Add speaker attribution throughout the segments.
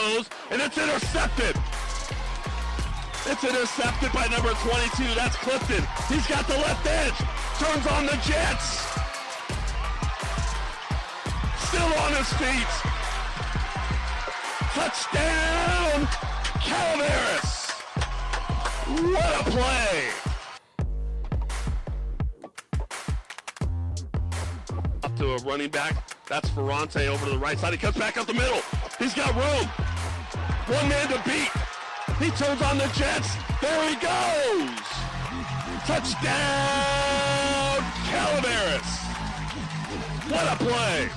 Speaker 1: throws, and it's intercepted. It's intercepted by number 22. That's Clifton. He's got the left edge. Turns on the Jets. Still on his feet. Touchdown, Calaveras. What a play. Up to a running back. That's Ferrante over to the right side. He cuts back up the middle. He's got room. One man to beat. He turns on the Jets. There he goes. Touchdown, Calaveras. What a play.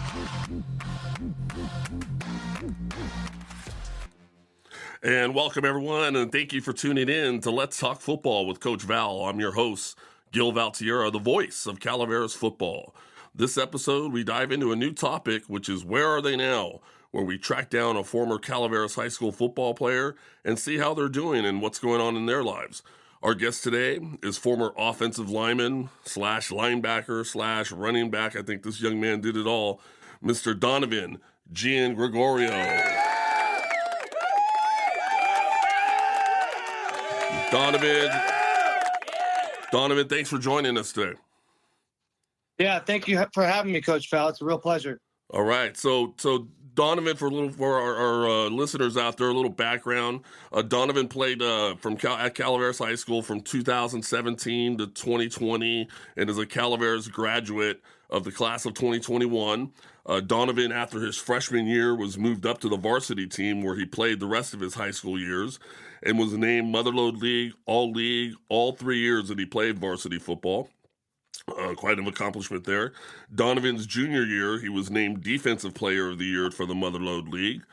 Speaker 1: And welcome, everyone, and thank you for tuning in to Let's Talk Football with Coach Val. I'm your host, Gil Valtierra, the voice of Calaveras football. This episode, we dive into a new topic, which is Where Are They Now?, where we track down a former Calaveras High School football player and see how they're doing and what's going on in their lives. Our guest today is former offensive lineman / linebacker / running back. I think this young man did it all, Mr. Donovan Giangregorio. Donovan, thanks for joining us today.
Speaker 2: Yeah, thank you for having me, Coach Val. It's a real pleasure.
Speaker 1: All right, so Donovan, for our listeners out there, a little background. Donovan played at Calaveras High School from 2017 to 2020 and is a Calaveras graduate of the class of 2021. Donovan, after his freshman year, was moved up to the varsity team where he played the rest of his high school years and was named Motherlode League, all 3 years that he played varsity football. Quite an accomplishment there. Donovan's junior year, he was named Defensive Player of the Year for the Motherlode League.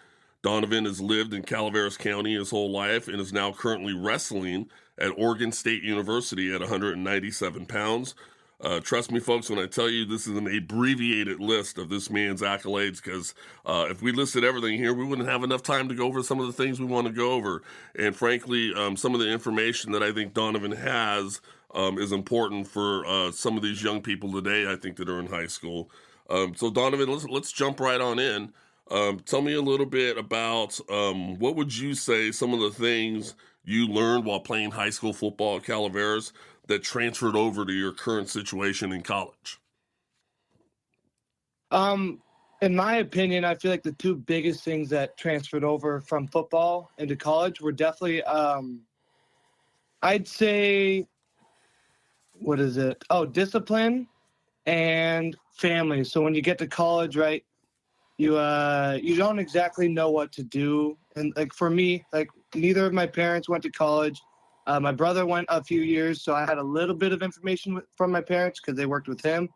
Speaker 1: Donovan has lived in Calaveras County his whole life and is now currently wrestling at Oregon State University at 197 pounds. Trust me, folks, when I tell you this is an abbreviated list of this man's accolades, because if we listed everything here, we wouldn't have enough time to go over some of the things we want to go over. And frankly, some of the information that I think Donovan has is important for some of these young people today, I think, that are in high school. So Donovan, let's jump right on in. Tell me a little bit about what would you say some of the things you learned while playing high school football at Calaveras that transferred over to your current situation in college?
Speaker 2: In my opinion, I feel like the two biggest things that transferred over from football into college were definitely, I'd say, discipline and family. So when you get to college, right, you don't exactly know what to do. And like for me, like neither of my parents went to college. My brother went a few years, so I had a little bit of information from my parents because they worked with him.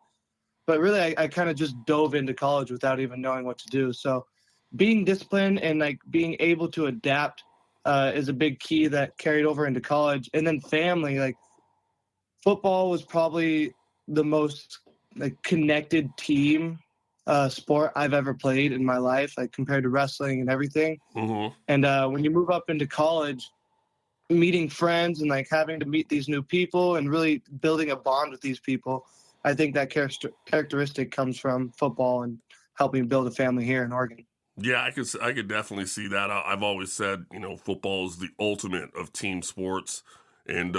Speaker 2: But really, I kind of just dove into college without even knowing what to do. So being disciplined and like being able to adapt is a big key that carried over into college. And then family, like football was probably the most like connected team sport I've ever played in my life, like compared to wrestling and everything.
Speaker 1: Mm-hmm. And
Speaker 2: when you move up into college, meeting friends and like having to meet these new people and really building a bond with these people, I think that characteristic comes from football and helping build a family here in Oregon.
Speaker 1: Yeah, I could definitely see that. I've always said, football is the ultimate of team sports. And,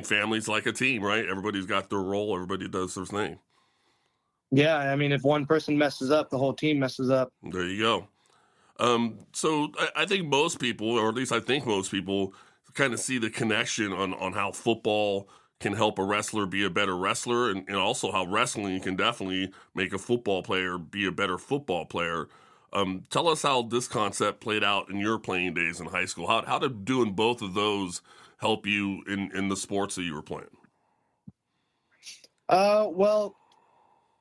Speaker 1: family's like a team, right? Everybody's got their role. Everybody does their thing.
Speaker 2: Yeah, I mean, if one person messes up, the whole team messes up.
Speaker 1: There you go. So I think most people, or at least I think most people, kind of see the connection on how football can help a wrestler be a better wrestler, and also how wrestling can definitely make a football player be a better football player. Tell us how this concept played out in your playing days in high school. How did doing both of those help you in the sports that you were playing?
Speaker 2: Well,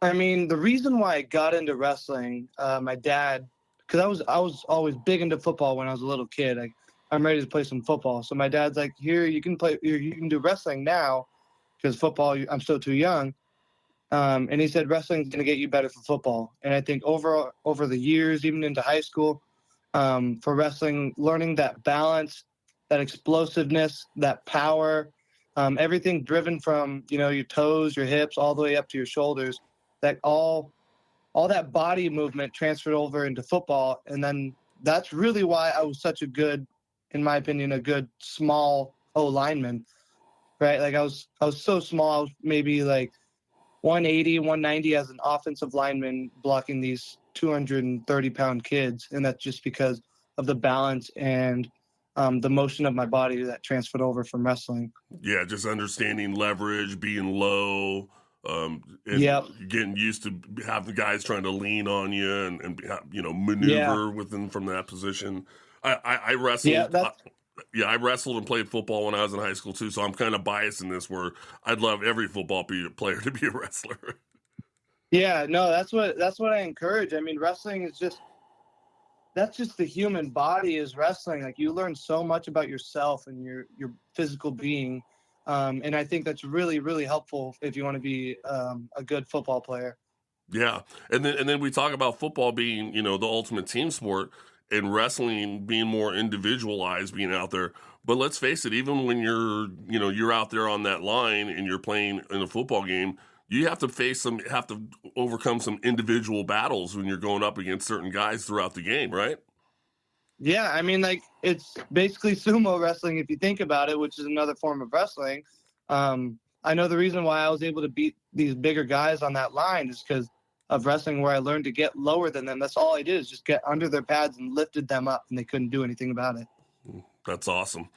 Speaker 2: I mean, the reason why I got into wrestling, my dad, because I was always big into football when I was a little kid. I'm ready to play some football. So my dad's like, here, you can do wrestling now, because football, I'm still too young. And he said, wrestling's going to get you better for football. And I think over the years, even into high school, for wrestling, learning that balance, that explosiveness, that power, everything driven from, your toes, your hips, all the way up to your shoulders, that all that body movement transferred over into football. And then that's really why I was such a good, in my opinion, a good small O lineman, right? Like I was so small. I was maybe like 180, 190 as an offensive lineman blocking these 230-pound kids. And that's just because of the balance and the motion of my body that transferred over from wrestling.
Speaker 1: Yeah, just understanding leverage, being low, and
Speaker 2: Yep.
Speaker 1: getting used to have the guys trying to lean on you and
Speaker 2: Yeah.
Speaker 1: maneuver within from that position. I
Speaker 2: Yeah.
Speaker 1: wrestled. Yeah, I wrestled and played football when I was in high school too, so I'm kind of biased in this. Where I'd love every football player to be a wrestler.
Speaker 2: Yeah. No, that's what I encourage. I mean, wrestling is that's just the human body is wrestling. Like you learn so much about yourself and your physical being. And I think that's really, really helpful if you want to be a good football player.
Speaker 1: Yeah, and then we talk about football being the ultimate team sport, and wrestling being more individualized, being out there. But let's face it, even when you're out there on that line and you're playing in a football game, you have to overcome some individual battles when you're going up against certain guys throughout the game, right?
Speaker 2: Yeah, I mean, like it's basically sumo wrestling if you think about it, which is another form of wrestling. I know the reason why I was able to beat these bigger guys on that line is because of wrestling, where I learned to get lower than them. That's all I did is just get under their pads and lifted them up, and they couldn't do anything about it.
Speaker 1: That's awesome.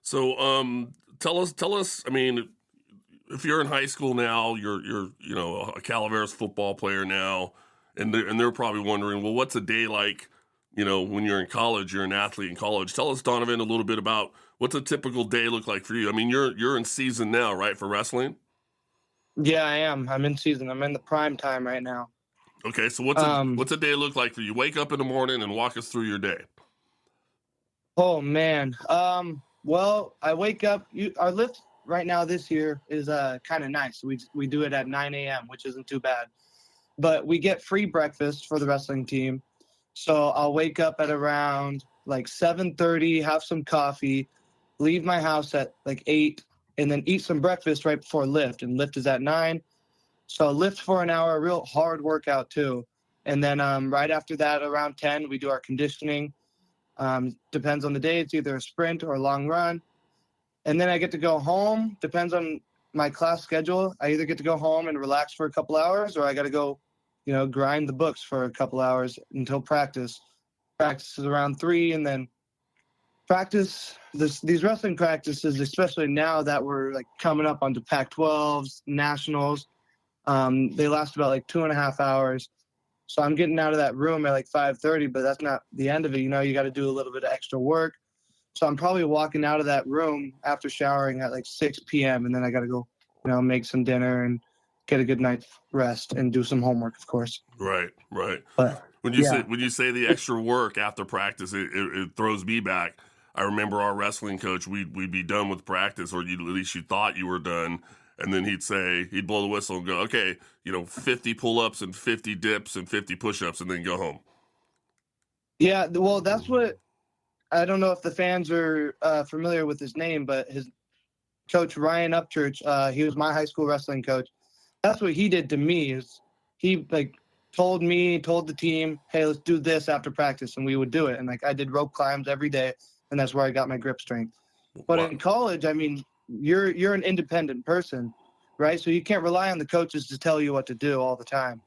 Speaker 1: So, tell us. I mean, if you're in high school now, you're a Calaveras football player now, and they're probably wondering, well, what's a day like? When you're in college, you're an athlete in college. Tell us, Donovan, a little bit about what's a typical day look like for you. I mean, you're in season now, right, for wrestling?
Speaker 2: Yeah, I am. I'm in season. I'm in the prime time right now.
Speaker 1: Okay, so
Speaker 2: Um,
Speaker 1: what's a day look like for you? Wake up in the morning and walk us through your day.
Speaker 2: oh man. Well, I wake up. Our lift right now this year is kind of nice. We do it at 9 a.m., which isn't too bad. But we get free breakfast for the wrestling team. So I'll wake up at around like 7:30, have some coffee, leave my house at like 8, and then eat some breakfast right before lift. And lift is at 9. So I'll lift for an hour, a real hard workout too. And then right after that, around 10, we do our conditioning. Depends on the day. It's either a sprint or a long run. And then I get to go home. Depends on my class schedule. I either get to go home and relax for a couple hours, or I got to go, grind the books for a couple hours until practice. Practice is around 3, and then these wrestling practices, especially now that we're like coming up onto Pac-12s, nationals. They last about like 2.5 hours. So I'm getting out of that room at like 5:30, but that's not the end of it. You got to do a little bit of extra work. So I'm probably walking out of that room after showering at like 6 p.m. And then I got to go, make some dinner and get a good night's rest and do some homework, of course.
Speaker 1: Right, right.
Speaker 2: But
Speaker 1: When you say
Speaker 2: yeah,
Speaker 1: the extra work after practice, it throws me back. I remember our wrestling coach. We'd be done with practice, or at least you thought you were done, and then he'd blow the whistle and go, okay, 50 pull-ups and 50 dips and 50 push-ups, and then go home.
Speaker 2: yeah. Well, that's what I don't know if the fans are familiar with his name, but his coach Ryan Upchurch, he was my high school wrestling coach. That's what he did to me. Is he like told the team, hey, let's do this after practice, and we would do it. And like I did rope climbs every day, and that's where I got my grip strength. But
Speaker 1: Wow.
Speaker 2: in college, I mean, you're an independent person, right? So you can't rely on the coaches to tell you what to do all the time.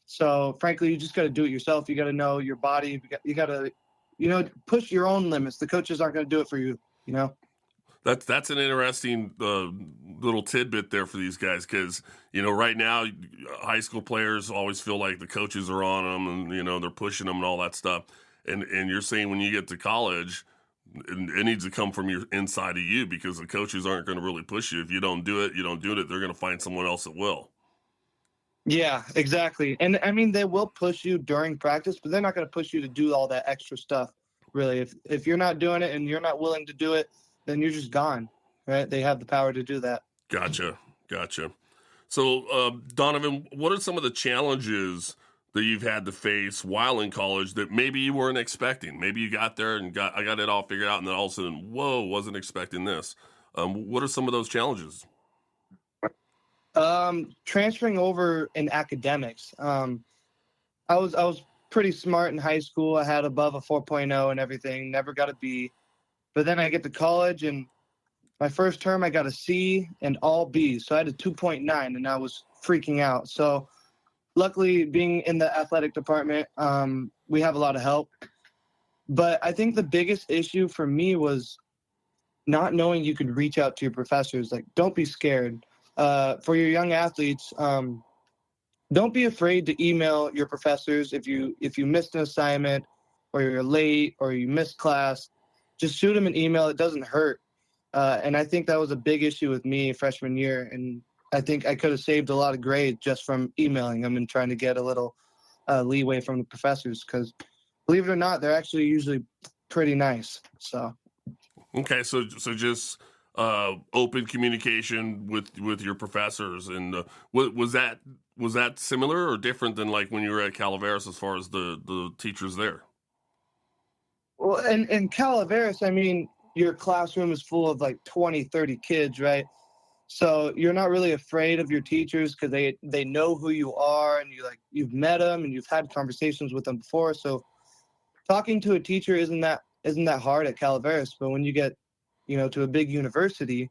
Speaker 2: So frankly, you just got to do it yourself. You got to know your body. You got to, push your own limits. The coaches aren't going to do it for you. You know.
Speaker 1: That's an interesting little tidbit there for these guys, because right now high school players always feel like the coaches are on them, and they're pushing them and all that stuff. And you're saying when you get to college, it needs to come from your inside of you, because the coaches aren't going to really push you. If you don't do it, you don't do it. They're going to find someone else that will.
Speaker 2: Yeah, exactly. And I mean, they will push you during practice, but they're not going to push you to do all that extra stuff. Really, if you're not doing it and you're not willing to do it, then you're just gone, right? They have the power to do that.
Speaker 1: Gotcha. So, Donovan, what are some of the challenges that you've had to face while in college that maybe you weren't expecting? Maybe you got there and I got it all figured out, and then all of a sudden, whoa, wasn't expecting this. What are some of those challenges?
Speaker 2: Transferring over in academics. I was pretty smart in high school. I had above a 4.0 and everything, never got a B. But then I get to college, and my first term I got a C and all B's. So I had a 2.9, and I was freaking out. So luckily, being in the athletic department, we have a lot of help. But I think the biggest issue for me was not knowing you could reach out to your professors. Like, don't be scared. For your young athletes, don't be afraid to email your professors if you missed an assignment or you're late or you missed class. Just shoot them an email. It doesn't hurt. And I think that was a big issue with me freshman year. And I think I could have saved a lot of grades just from emailing them and trying to get a little leeway from the professors, because believe it or not, they're actually usually pretty nice. So.
Speaker 1: Okay, so just open communication with your professors, and was that similar or different than like when you were at Calaveras as far as the teachers there?
Speaker 2: Well, in Calaveras, I mean, your classroom is full of like 20, 30 kids, right? So you're not really afraid of your teachers because they know who you are, and you've met them and you've had conversations with them before. So talking to a teacher isn't that hard at Calaveras. But when you get, to a big university,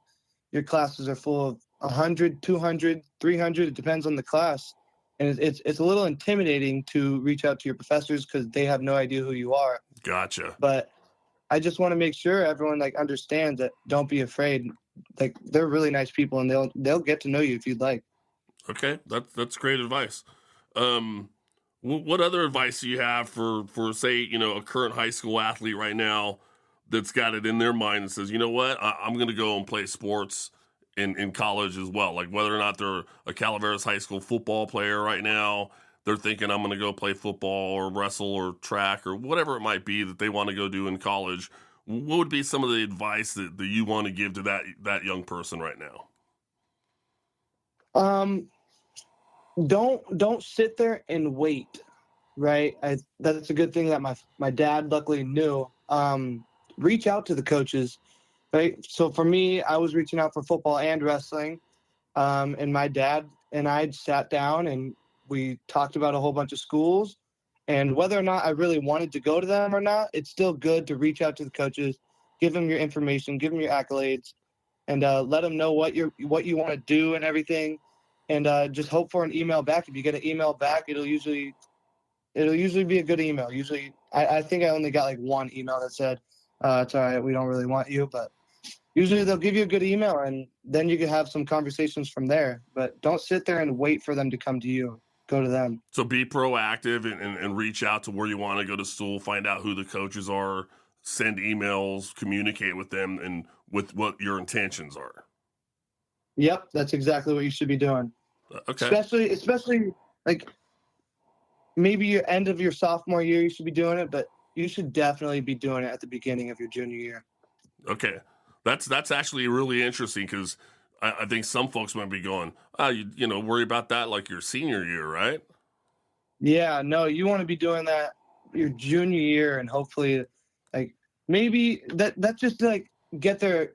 Speaker 2: your classes are full of 100, 200, 300. It depends on the class. And it's a little intimidating to reach out to your professors because they have no idea who you are.
Speaker 1: Gotcha.
Speaker 2: But I just want to make sure everyone understands that don't be afraid. They're really nice people, and they'll get to know you if you'd like.
Speaker 1: Okay, that's great advice. What other advice do you have for say a current high school athlete right now that's got it in their mind and says, you know what, I'm going to go and play sports in college as well, like whether or not they're a Calaveras High School football player right now, they're thinking I'm going to go play football or wrestle or track or whatever it might be that they want to go do in college. What would be some of the advice that you want to give to that young person right now?
Speaker 2: Don't sit there and wait, right? That's a good thing that my dad luckily knew. Reach out to the coaches, right? So for me, I was reaching out for football and wrestling, and my dad and I sat down and we talked about a whole bunch of schools, and whether or not I really wanted to go to them or not, it's still good to reach out to the coaches, give them your information, give them your accolades, and let them know what you want to do and everything. And just hope for an email back. If you get an email back, it'll usually be a good email. Usually, I think I only got like one email that said, "It's all right, we don't really want you." But usually they'll give you a good email, and then you can have some conversations from there. But don't sit there and wait for them to come to you. Go to them.
Speaker 1: So be proactive and reach out to where you want to go to school. Find out who the coaches are. Send emails. Communicate with them and with what your intentions are.
Speaker 2: Yep, that's exactly what you should be doing.
Speaker 1: Okay.
Speaker 2: Especially like maybe your end of your sophomore year, you should be doing it, but you should definitely be doing it at the beginning of your junior year.
Speaker 1: Okay. That's actually really interesting because I think some folks might be going, worry about that like your senior year, right?
Speaker 2: Yeah, no, you want to be doing that your junior year, and hopefully like maybe that's just to like get their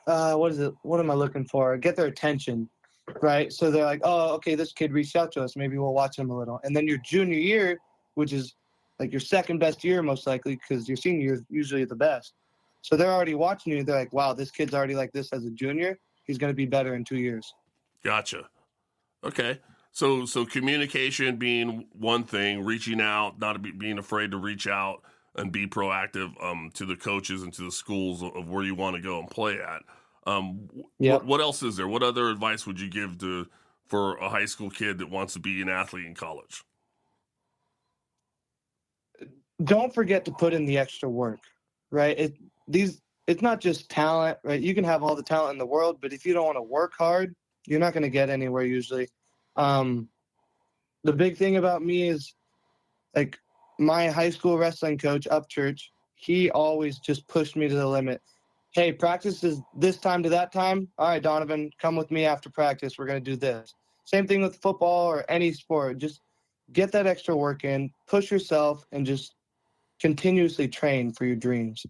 Speaker 2: what am I looking for? Get their attention. Right. So they're like, oh, okay, this kid reached out to us. Maybe we'll watch him a little. And then your junior year, which is like your second best year, most likely, because your senior year is usually the best. So they're already watching you. They're like, wow, this kid's already like this as a junior. He's going to be better in 2 years.
Speaker 1: Gotcha. Okay. So communication being one thing, reaching out, not being afraid to reach out and be proactive to the coaches and to the schools of where you want to go and play at.
Speaker 2: Yep.
Speaker 1: What else is there? What other advice would you give for a high school kid that wants to be an athlete in college?
Speaker 2: Don't forget to put in the extra work, right? It's not just talent, right? You can have all the talent in the world, but if you don't want to work hard, you're not going to get anywhere usually. The big thing about me is like my high school wrestling coach, Upchurch, he always just pushed me to the limit. Hey, practice is this time to that time. All right, Donovan, come with me after practice. We're going to do this. Same thing with football or any sport. Just get that extra work in, push yourself, and just continuously train for your dreams.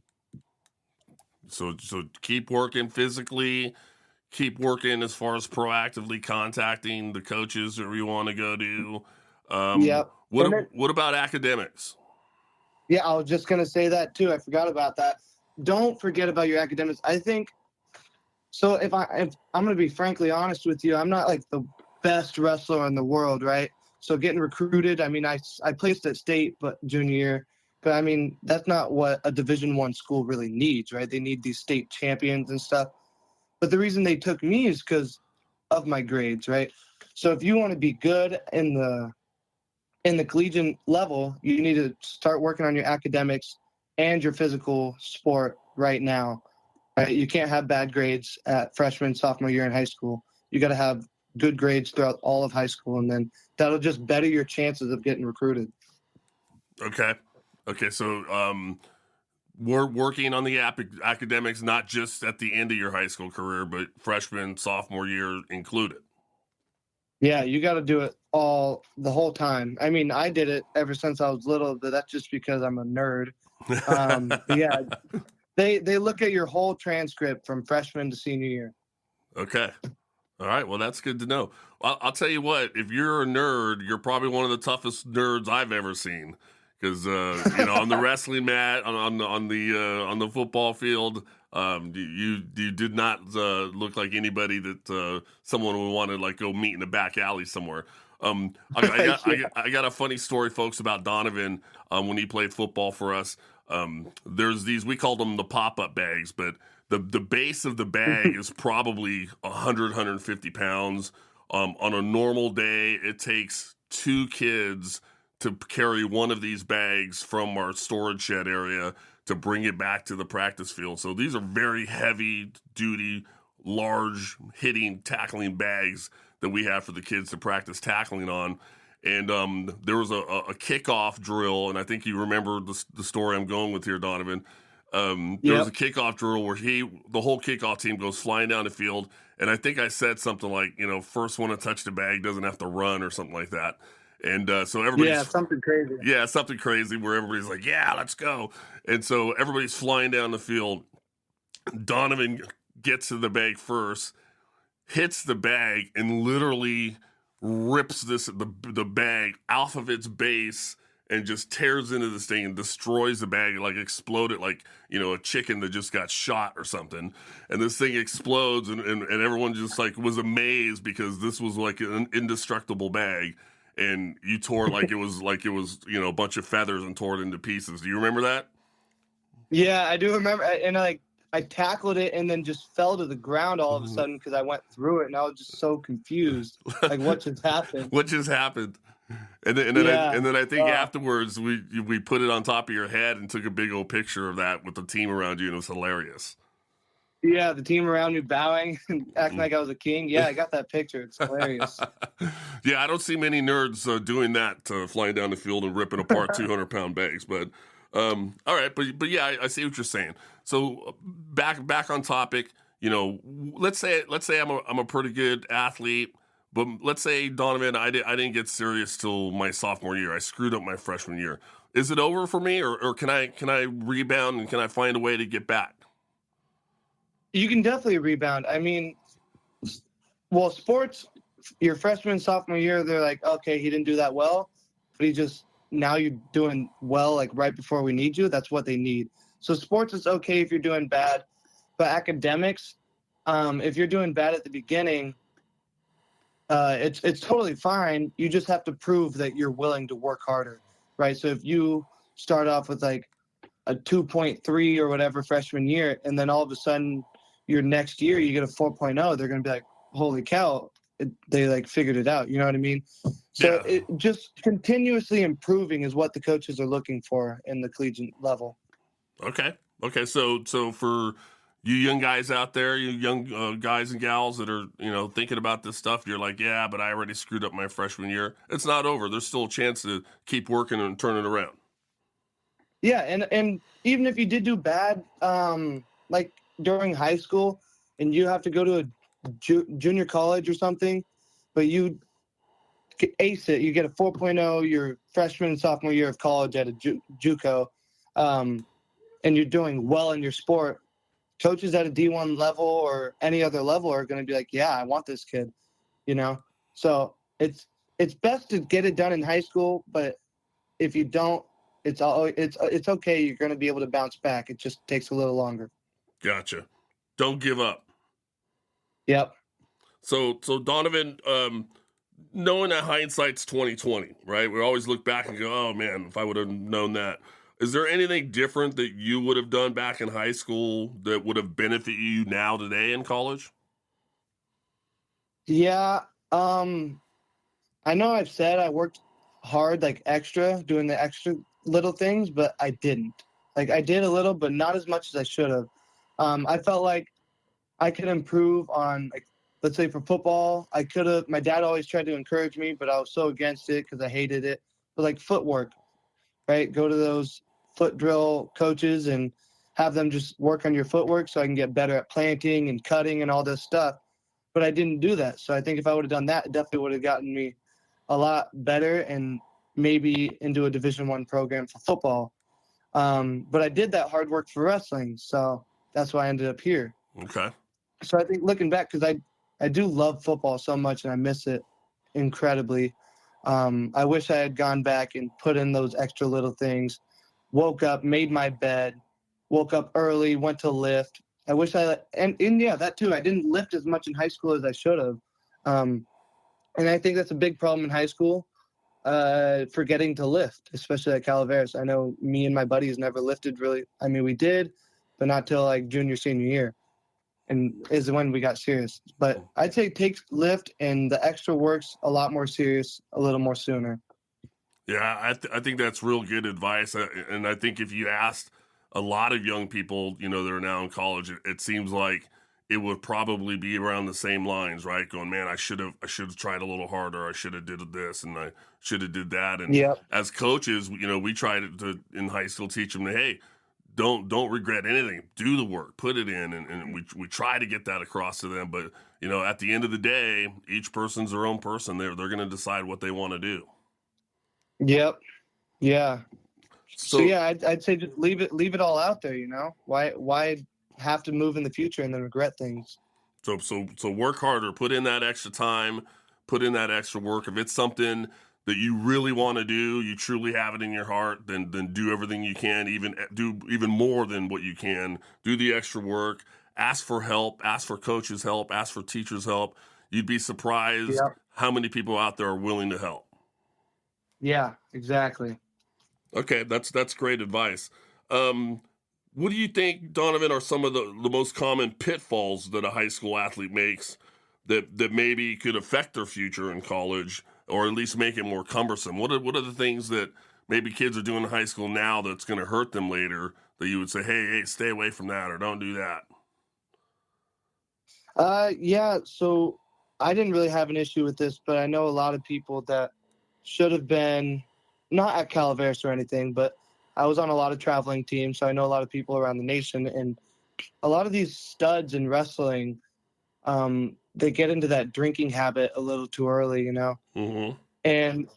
Speaker 1: So keep working physically, keep working as far as proactively contacting the coaches that you want to go to.
Speaker 2: Yep.
Speaker 1: What
Speaker 2: And then,
Speaker 1: what about academics?
Speaker 2: yeah, I was just gonna say that too. I forgot about that. Don't forget about your academics. I think so. If I'm gonna be frankly honest with you, I'm not like the best wrestler in the world, right? So getting recruited, I mean, I placed at state, but junior year, but I mean that's not what a Division I school really needs, right? They need these state champions and stuff. But the reason they took me is because of my grades, right? So if you want to be good in the collegiate level, you need to start working on your academics and your physical sport right now. Right? You can't have bad grades at freshman, sophomore year in high school. You got to have good grades throughout all of high school, and then that'll just better your chances of getting recruited.
Speaker 1: Okay. Okay. So we're working on the academics, not just at the end of your high school career, but freshman, sophomore year included.
Speaker 2: Yeah, you got to do it the whole time. I mean, I did it ever since I was little, but that's just because I'm a nerd. Yeah, they look at your whole transcript from freshman to senior year.
Speaker 1: Okay. All right. Well, that's good to know. I'll tell you what. If you're a nerd, you're probably one of the toughest nerds I've ever seen. Because on the wrestling mat, on the football field, you did not look like anybody that someone would want to like go meet in a back alley somewhere. I got a funny story, folks, about Donovan when he played football for us. There's these, we called them the pop-up bags, but the base of the bag is probably 150 pounds. On a normal day, it takes two kids to carry one of these bags from our storage shed area to bring it back to the practice field. So these are very heavy duty, large hitting, tackling bags that we have for the kids to practice tackling on. And there was a kickoff drill, and I think you remember the story I'm going with here, Donovan. There was a kickoff drill where the whole kickoff team goes flying down the field, and I think I said something like, first one to touch the bag doesn't have to run or something like that. And so everybody's
Speaker 2: something crazy.
Speaker 1: Yeah, something crazy where everybody's like, yeah, let's go. And so everybody's flying down the field. Donovan gets to the bag first, hits the bag, and literally rips the bag off of its base and just tears into this thing and destroys the bag, like exploded like, a chicken that just got shot or something. And this thing explodes and everyone just like was amazed because this was like an indestructible bag. And you tore it like it was a bunch of feathers and tore it into pieces. Do you remember that?
Speaker 2: Yeah, I do remember. And I tackled it and then just fell to the ground all of a sudden because I went through it and I was just so confused. Like, what just happened?
Speaker 1: What just happened? And then I think afterwards we put it on top of your head and took a big old picture of that with the team around you, and it was hilarious.
Speaker 2: Yeah, the team around me bowing and acting like I was a king. Yeah, I got that picture. It's hilarious.
Speaker 1: Yeah, I don't see many nerds doing that, flying down the field and ripping apart 200-pound bags. But all right, but yeah, I see what you're saying. So back on topic. Let's say I'm a pretty good athlete, but let's say, Donovan, I didn't get serious till my sophomore year. I screwed up my freshman year. Is it over for me, or can I rebound and can I find a way to get back?
Speaker 2: You can definitely rebound. I mean, well, sports, your freshman, sophomore year, they're like, okay, he didn't do that well, but now you're doing well, like right before we need you. That's what they need. So sports is okay if you're doing bad, but academics, if you're doing bad at the beginning, it's totally fine. You just have to prove that you're willing to work harder, right? So if you start off with like a 2.3 or whatever freshman year, and then all of a sudden your next year you get a 4.0, they're going to be like, holy cow, they like figured it out. You know what I mean? So
Speaker 1: Yeah.
Speaker 2: it just continuously improving is what the coaches are looking for in the collegiate level.
Speaker 1: Okay. So for you young guys out there, you young guys and gals that are thinking about this stuff, you're like, yeah, but I already screwed up my freshman year. It's not over. There's still a chance to keep working and turn it around.
Speaker 2: Yeah, and even if you did do bad, like during high school, and you have to go to a junior college or something, but you ace it, you get a 4.0 your freshman and sophomore year of college at a JUCO, and you're doing well in your sport, coaches at a D1 level or any other level are going to be like, yeah, I want this kid, So it's it's best to get it done in high school, but if you don't, it's okay. You're going to be able to bounce back. It just takes a little longer.
Speaker 1: Gotcha. Don't give up.
Speaker 2: Yep.
Speaker 1: So Donovan, knowing that hindsight's 2020, right? We always look back and go, "Oh man, if I would have known that." Is there anything different that you would have done back in high school that would have benefited you now today in college?
Speaker 2: Yeah. I know I've said I worked hard, like extra, doing the extra little things, but I didn't. Like I did a little, but not as much as I should have. I felt like I could improve on, like, let's say for football, I could have. My dad always tried to encourage me, but I was so against it because I hated it. But like footwork, right? Go to those foot drill coaches and have them just work on your footwork so I can get better at planting and cutting and all this stuff. But I didn't do that. So I think if I would have done that, it definitely would have gotten me a lot better and maybe into a Division I program for football. But I did that hard work for wrestling, so that's why I ended up here.
Speaker 1: Okay.
Speaker 2: So I think looking back, because I do love football so much and I miss it incredibly. I wish I had gone back and put in those extra little things. Woke up, made my bed, woke up early, went to lift. I wish and yeah, that too. I didn't lift as much in high school as I should have. And I think that's a big problem in high school, forgetting to lift, especially at Calaveras. I know me and my buddies never lifted really. I mean, we did, but not till like junior, senior year, and is when we got serious. But I'd say take lift and the extra work's a lot more serious, a little more sooner.
Speaker 1: Yeah, I think that's real good advice. And I think if you asked a lot of young people, that are now in college, it seems like it would probably be around the same lines, right? Going, man, I should have tried a little harder. I should have did this and I should have did that. And
Speaker 2: Yep.
Speaker 1: as coaches, we try to in high school teach them, hey, don't regret anything. Do the work, put it in, and we try to get that across to them. But at the end of the day, each person's their own person. They're going to decide what they want to do.
Speaker 2: Yep. Yeah. So
Speaker 1: So
Speaker 2: yeah, I'd say just leave it all out there. Why have to move in the future and then regret things?
Speaker 1: So work harder. Put in that extra time. Put in that extra work. If it's something that you really want to do, you truly have it in your heart, then do everything you can. Do even more than what you can. Do the extra work. Ask for help. Ask for coaches' help. Ask for teachers' help. You'd be surprised
Speaker 2: Yep.
Speaker 1: how many people out there are willing to help.
Speaker 2: Yeah, exactly.
Speaker 1: Okay, that's great advice. What do you think, Donovan, are some of the most common pitfalls that a high school athlete makes that maybe could affect their future in college, or at least make it more cumbersome? What are the things that maybe kids are doing in high school now that's going to hurt them later that you would say, hey, stay away from that or don't do that?
Speaker 2: Yeah. So I didn't really have an issue with this, but I know a lot of people that should have been not at Calaveras or anything, but I was on a lot of traveling teams, so I know a lot of people around the nation, and a lot of these studs in wrestling, they get into that drinking habit a little too early,
Speaker 1: Mm-hmm.
Speaker 2: and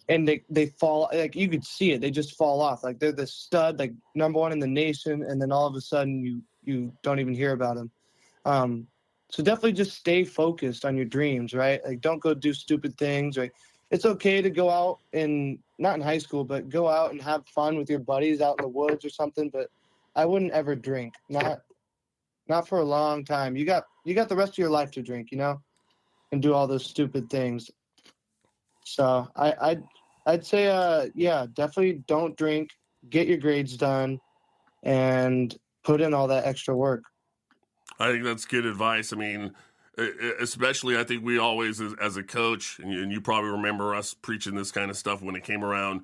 Speaker 2: they fall, like you could see it, they just fall off, like they're the stud, like number one in the nation, and then all of a sudden you don't even hear about them. So definitely just stay focused on your dreams, right? Like don't go do stupid things. Right? It's okay to go out and not in high school, but go out and have fun with your buddies out in the woods or something. But I wouldn't ever drink, not for a long time. You got the rest of your life to drink, and do all those stupid things. So I'd say, yeah, definitely don't drink, get your grades done, and put in all that extra work.
Speaker 1: I think that's good advice. I mean, especially I think we always, as a coach, and you probably remember us preaching this kind of stuff when it came around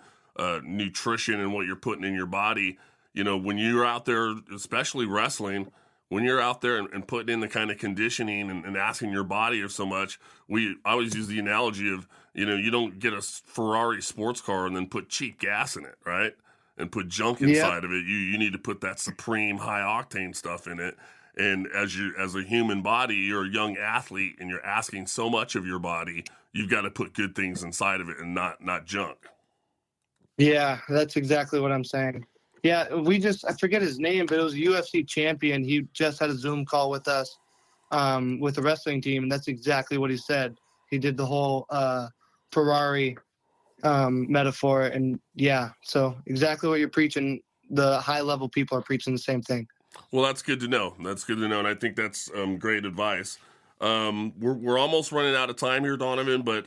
Speaker 1: nutrition and what you're putting in your body. When you're out there, especially wrestling, when you're out there and putting in the kind of conditioning and asking your body of so much, I always use the analogy of, you don't get a Ferrari sports car and then put cheap gas in it, right? And put junk inside of it. You need to put that supreme high octane stuff in it. And as a human body, you're a young athlete and you're asking so much of your body, you've got to put good things inside of it and not junk.
Speaker 2: Yeah, that's exactly what I'm saying. Yeah, I forget his name, but it was a UFC champion. He just had a Zoom call with us, with the wrestling team, and that's exactly what he said. He did the whole Ferrari metaphor. And yeah, so exactly what you're preaching. The high level people are preaching the same thing.
Speaker 1: Well, that's good to know. That's good to know, and I think that's great advice. We're almost running out of time here, Donovan, but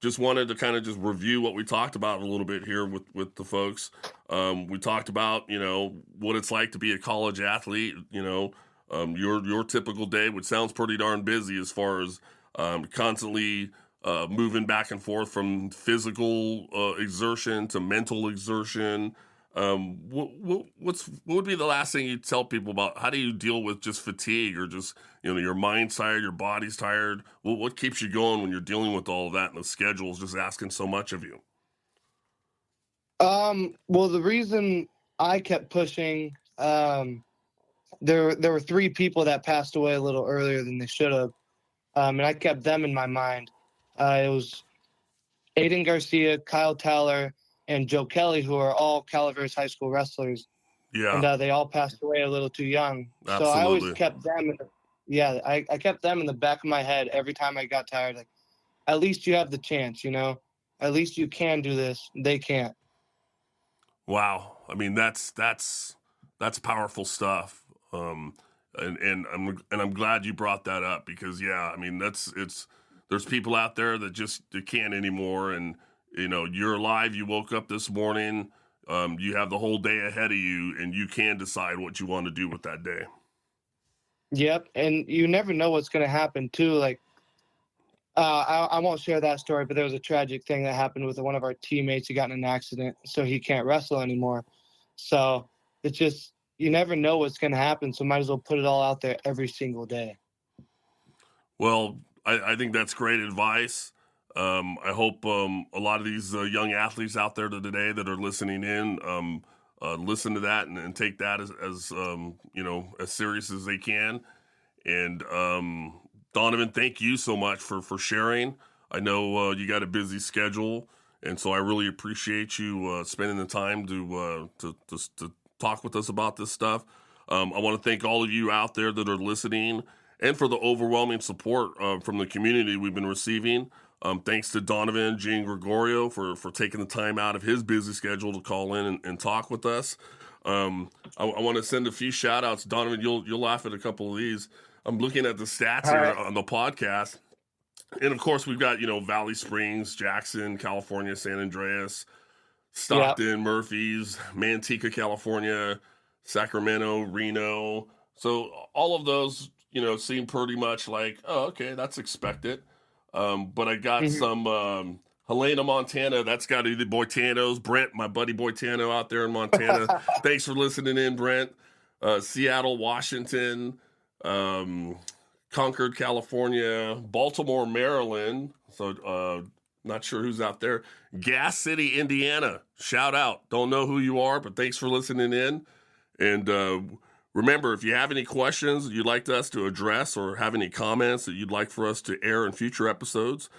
Speaker 1: just wanted to kind of just review what we talked about a little bit here with the folks. We talked about what it's like to be a college athlete. Your typical day, which sounds pretty darn busy as far as constantly moving back and forth from physical exertion to mental exertion. What would be the last thing you'd tell people about how do you deal with just fatigue or just, your mind's tired, your body's tired? What keeps you going when you're dealing with all of that and the schedule's just asking so much of you?
Speaker 2: Well, the reason I kept pushing, there were 3 people that passed away a little earlier than they should have. And I kept them in my mind. It was Aiden Garcia, Kyle Taylor, and Joe Kelly, who are all Calaveras High School wrestlers.
Speaker 1: Yeah.
Speaker 2: And they all passed away a little too young.
Speaker 1: Absolutely.
Speaker 2: So I always kept them. I kept them in the back of my head every time I got tired. Like, at least you have the chance, At least you can do this. They can't.
Speaker 1: Wow. I mean, that's powerful stuff. And I'm glad you brought that up because, yeah, I mean, there's people out there that just they can't anymore. And, you're alive. You woke up this morning. You have the whole day ahead of you, and you can decide what you want to do with that day.
Speaker 2: Yep, and you never know what's going to happen, too. Like, I won't share that story, but there was a tragic thing that happened with one of our teammates. He got in an accident, so he can't wrestle anymore. So it's just you never know what's going to happen, so might as well put it all out there every single day.
Speaker 1: Well, I think that's great advice. I hope a lot of these young athletes out there today that are listening in listen to that and take that as serious as they can. And Donovan, thank you so much for sharing. I know you got a busy schedule, and so I really appreciate you spending the time to talk with us about this stuff. I want to thank all of you out there that are listening and for the overwhelming support from the community we've been receiving. Thanks to Donovan Giangregorio for taking the time out of his busy schedule to call in and talk with us. I want to send a few shout outs. Donovan, you'll laugh at a couple of these. I'm looking at the stats here on the podcast. And of course, we've got, Valley Springs, Jackson, California, San Andreas, Stockton, Murphys, Manteca, California, Sacramento, Reno. So all of those, seem pretty much like, oh, okay, that's expected. But I got some Helena, Montana. That's got to be the Boitanos. Brent, my buddy Boitano out there in Montana. Thanks for listening in, Brent. Seattle, Washington, Concord, California, Baltimore, Maryland. So not sure who's out there. Gas City, Indiana. Shout out. Don't know who you are, but thanks for listening in. And remember, if you have any questions you'd like us to address or have any comments that you'd like for us to air in future episodes,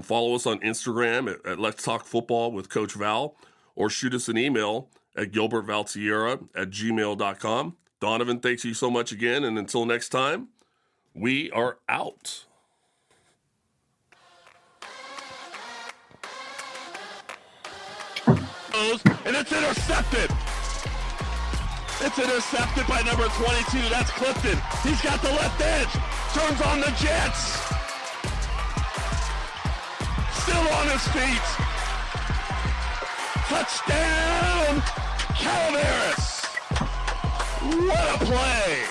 Speaker 1: follow us on Instagram at Let's Talk Football with Coach Val, or shoot us an email at gilbertvaltierra@gmail.com. Donovan, thanks you so much again, and until next time, we are out. And it's intercepted. It's intercepted by number 22. That's Clifton. He's got the left edge. Turns on the Jets. Still on his feet. Touchdown, Calaveras. What a play.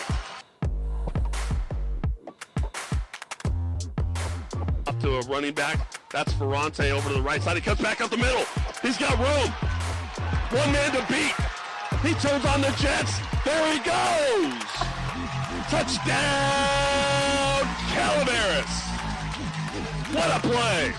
Speaker 1: Up to a running back. That's Ferrante over to the right side. He comes back up the middle. He's got room. One man to beat. He turns on the Jets. There he goes. Touchdown, Calaveras. What a play.